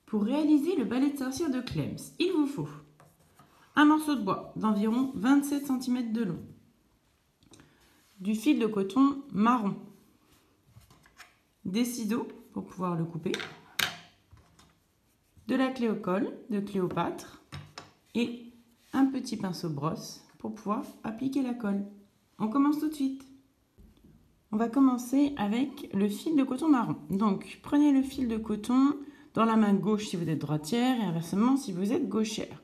Pour réaliser le balai de sorcière de Clems, il vous faut un morceau de bois d'environ 27 cm de long, du fil de coton marron, des ciseaux pour pouvoir le couper, de la clé au col de Cléopâtre et un petit pinceau brosse pour pouvoir appliquer la colle. On commence tout de suite. On va commencer avec le fil de coton marron. Donc, prenez le fil de coton dans la main gauche si vous êtes droitière et inversement si vous êtes gauchère.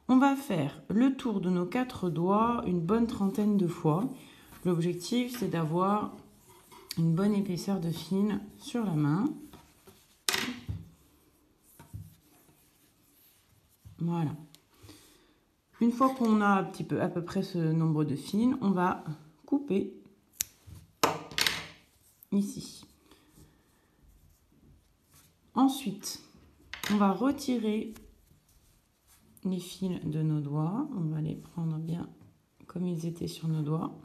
On va faire le tour de nos 4 doigts une bonne trentaine de fois. L'objectif, c'est d'avoir une bonne épaisseur de fil sur la main. Voilà. Une fois qu'on a à peu près ce nombre de fils, on va couper ici. Ensuite, on va retirer les fils de nos doigts. On va les prendre bien comme ils étaient sur nos doigts.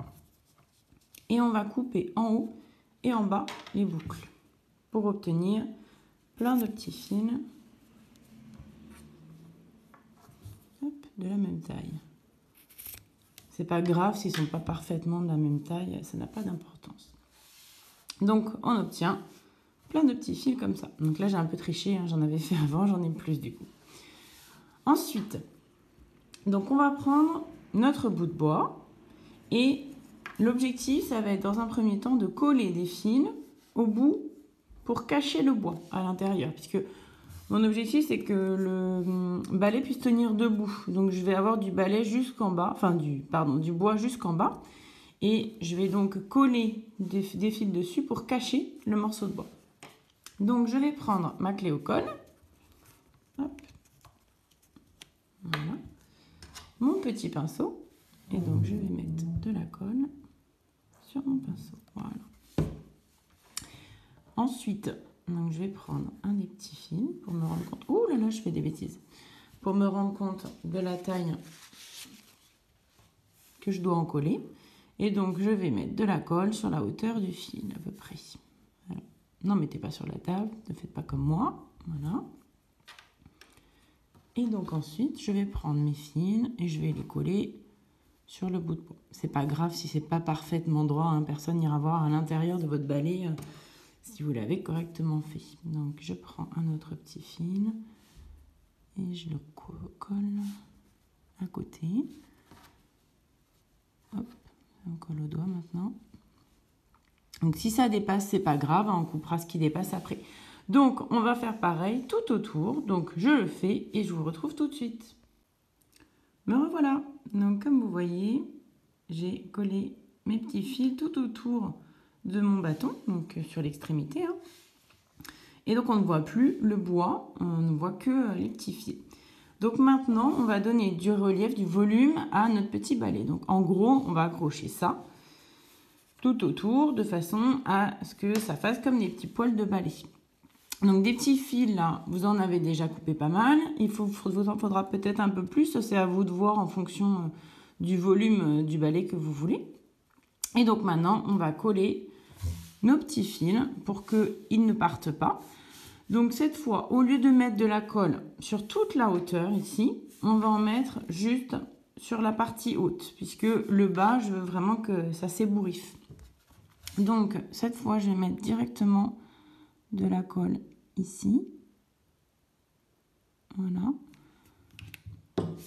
Et on va couper en haut et en bas les boucles pour obtenir plein de petits fils de la même taille. C'est pas grave s'ils sont pas parfaitement de la même taille, ça n'a pas d'importance. Donc on obtient plein de petits fils comme ça. Donc là j'ai un peu triché, hein, j'en avais fait avant, j'en ai plus du coup. Ensuite, donc on va prendre notre bout de bois et l'objectif ça va être dans un premier temps de coller des fils au bout pour cacher le bois à l'intérieur, puisque mon objectif c'est que le balai puisse tenir debout. Donc je vais avoir du balai jusqu'en bas, enfin du bois jusqu'en bas. Et je vais donc coller des fils dessus pour cacher le morceau de bois. Donc je vais prendre ma clé au col. Hop. Voilà. Mon petit pinceau. Et donc je vais mettre de la colle sur mon pinceau. Voilà. Ensuite, donc je vais prendre un des petits fils pour me rendre compte. Ouh là là, je fais des bêtises. Pour me rendre compte de la taille que je dois en coller. Et donc, je vais mettre de la colle sur la hauteur du fil, à peu près. Voilà. N'en mettez pas sur la table, ne faites pas comme moi. Voilà. Et donc, ensuite, je vais prendre mes fils et je vais les coller sur le bout de bois. C'est pas grave si c'est pas parfaitement droit, hein. Personne n'ira voir à l'intérieur de votre balai si vous l'avez correctement fait. Donc, je prends un autre petit fil et je le colle à côté. Hop. On colle au doigt maintenant. Donc si ça dépasse, c'est pas grave, on coupera ce qui dépasse après. Donc on va faire pareil tout autour. Donc je le fais et je vous retrouve tout de suite. Me revoilà. Donc comme vous voyez, j'ai collé mes petits fils tout autour de mon bâton, donc sur l'extrémité. Hein. Et donc on ne voit plus le bois, on ne voit que les petits fils. Donc maintenant, on va donner du relief, du volume à notre petit balai. Donc en gros, on va accrocher ça tout autour de façon à ce que ça fasse comme des petits poils de balai. Donc des petits fils là, vous en avez déjà coupé pas mal. Vous en faudra peut-être un peu plus, c'est à vous de voir en fonction du volume du balai que vous voulez. Et donc maintenant, on va coller nos petits fils pour qu'ils ne partent pas. Donc cette fois, au lieu de mettre de la colle sur toute la hauteur ici, on va en mettre juste sur la partie haute, puisque le bas, je veux vraiment que ça s'ébouriffe. Donc cette fois, je vais mettre directement de la colle ici. Voilà.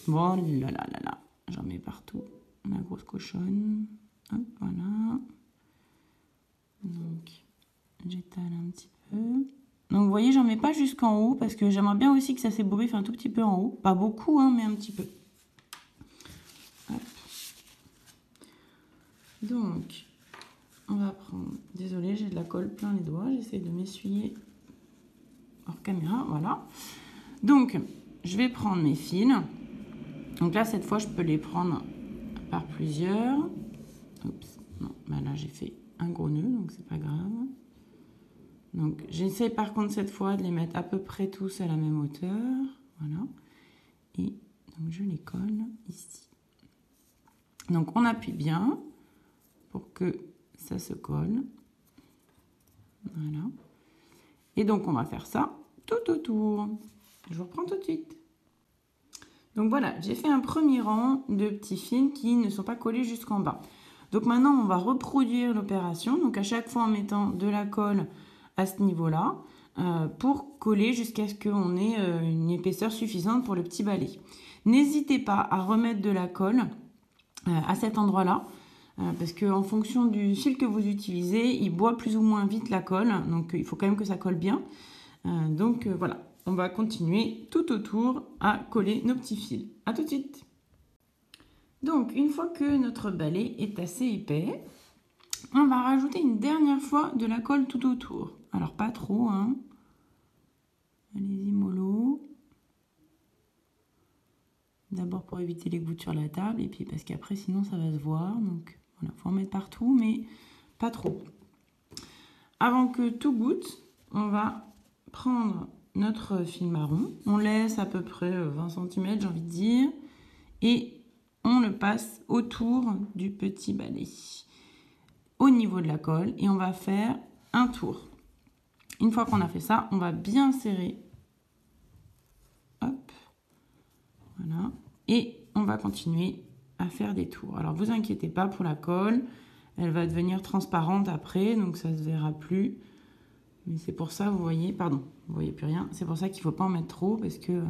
Bon, là, là, là, là. J'en mets partout. Ma grosse cochonne. Hop, voilà. Donc, j'étale un petit peu. Donc vous voyez, j'en mets pas jusqu'en haut parce que j'aimerais bien aussi que ça s'ébouriffe un tout petit peu en haut. Pas beaucoup, hein, mais un petit peu. Hop. Donc, on va prendre... Désolée, j'ai de la colle plein les doigts. J'essaie de m'essuyer hors caméra. Voilà. Donc, je vais prendre mes fils. Donc là, cette fois, je peux les prendre par plusieurs. Oups, non, bah là, j'ai fait un gros nœud, donc c'est pas grave. Donc, j'essaie par contre cette fois de les mettre à peu près tous à la même hauteur. Voilà. Et donc, je les colle ici. Donc, on appuie bien pour que ça se colle. Voilà. Et donc, on va faire ça tout autour. Je vous reprends tout de suite. Donc voilà, j'ai fait un premier rang de petits fils qui ne sont pas collés jusqu'en bas. Donc maintenant, on va reproduire l'opération. Donc à chaque fois en mettant de la colle à ce niveau-là pour coller jusqu'à ce qu'on ait une épaisseur suffisante pour le petit balai. N'hésitez pas à remettre de la colle à cet endroit-là. Parce qu'en fonction du fil que vous utilisez, il boit plus ou moins vite la colle. Donc il faut quand même que ça colle bien. Voilà, on va continuer tout autour à coller nos petits fils. A tout de suite. Donc une fois que notre balai est assez épais, on va rajouter une dernière fois de la colle tout autour. Alors pas trop, hein. Allez-y mollo. D'abord pour éviter les gouttes sur la table et puis parce qu'après sinon ça va se voir. Donc voilà, faut en mettre partout mais pas trop. Avant que tout goûte, on va prendre notre fil marron. On laisse à peu près 20 cm, j'ai envie de dire. Et on le passe autour du petit balai, au niveau de la colle. Et on va faire un tour. Une fois qu'on a fait ça, on va bien serrer. Hop. Voilà. Et on va continuer à faire des tours. Alors, vous inquiétez pas pour la colle. Elle va devenir transparente après, donc ça ne se verra plus. Mais c'est pour ça, vous voyez, pardon, vous voyez plus rien. C'est pour ça qu'il ne faut pas en mettre trop parce que,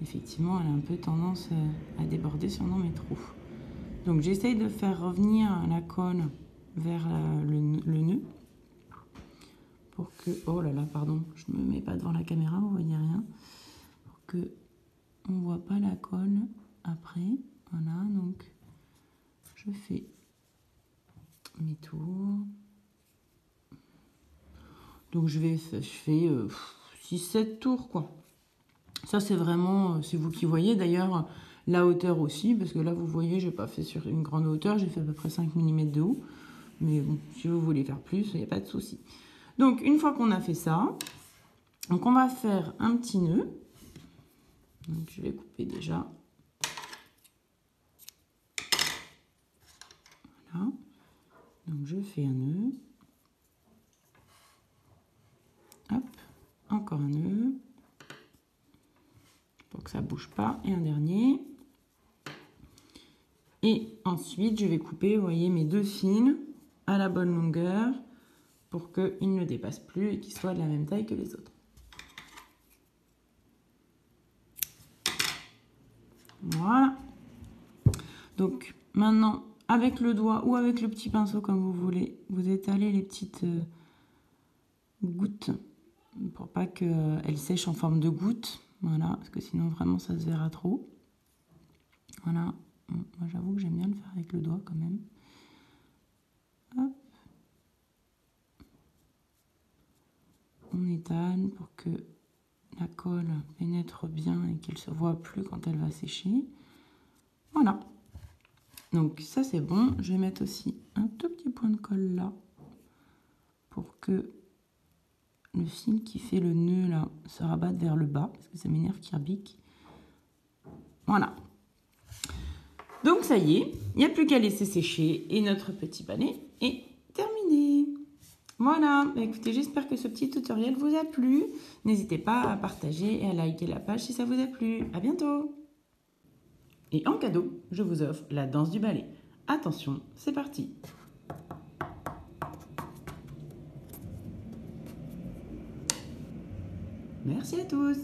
effectivement, elle a un peu tendance à déborder si on en met trop. Donc, j'essaye de faire revenir la colle vers le nœud. Pour que, oh là là, pardon, je ne me mets pas devant la caméra, vous voyez rien. Pour que on ne voit pas la colle après. Voilà, donc, je fais mes tours. Donc je fais 6-7 tours quoi. Ça c'est vraiment, c'est vous qui voyez. D'ailleurs la hauteur aussi, parce que là vous voyez, je n'ai pas fait sur une grande hauteur, j'ai fait à peu près 5 mm de haut. Mais bon, si vous voulez faire plus, il n'y a pas de souci. Donc une fois qu'on a fait ça, donc on va faire un petit nœud. Donc je vais couper déjà. Voilà. Donc je fais un nœud. Hop, encore un nœud. Pour que ça ne bouge pas. Et un dernier. Et ensuite, je vais couper, vous voyez, mes deux fils à la bonne longueur pour qu'ils ne dépassent plus et qu'ils soient de la même taille que les autres. Voilà. Donc maintenant, avec le doigt ou avec le petit pinceau comme vous voulez, vous étalez les petites gouttes pour pas qu'elles sèchent en forme de gouttes. Voilà, parce que sinon vraiment ça se verra trop. Voilà. Moi j'avoue que j'aime bien le faire avec le doigt quand même. Hop. On étale pour que la colle pénètre bien et qu'elle ne se voit plus quand elle va sécher. Voilà. Donc ça c'est bon. Je vais mettre aussi un tout petit point de colle là pour que le fil qui fait le nœud là se rabatte vers le bas parce que ça m'énerve qu'il rebique. Voilà. Donc ça y est, il n'y a plus qu'à laisser sécher et notre petit balai est terminé. Voilà, écoutez, j'espère que ce petit tutoriel vous a plu. N'hésitez pas à partager et à liker la page si ça vous a plu. À bientôt. Et en cadeau, je vous offre la danse du balai. Attention, c'est parti. Merci à tous.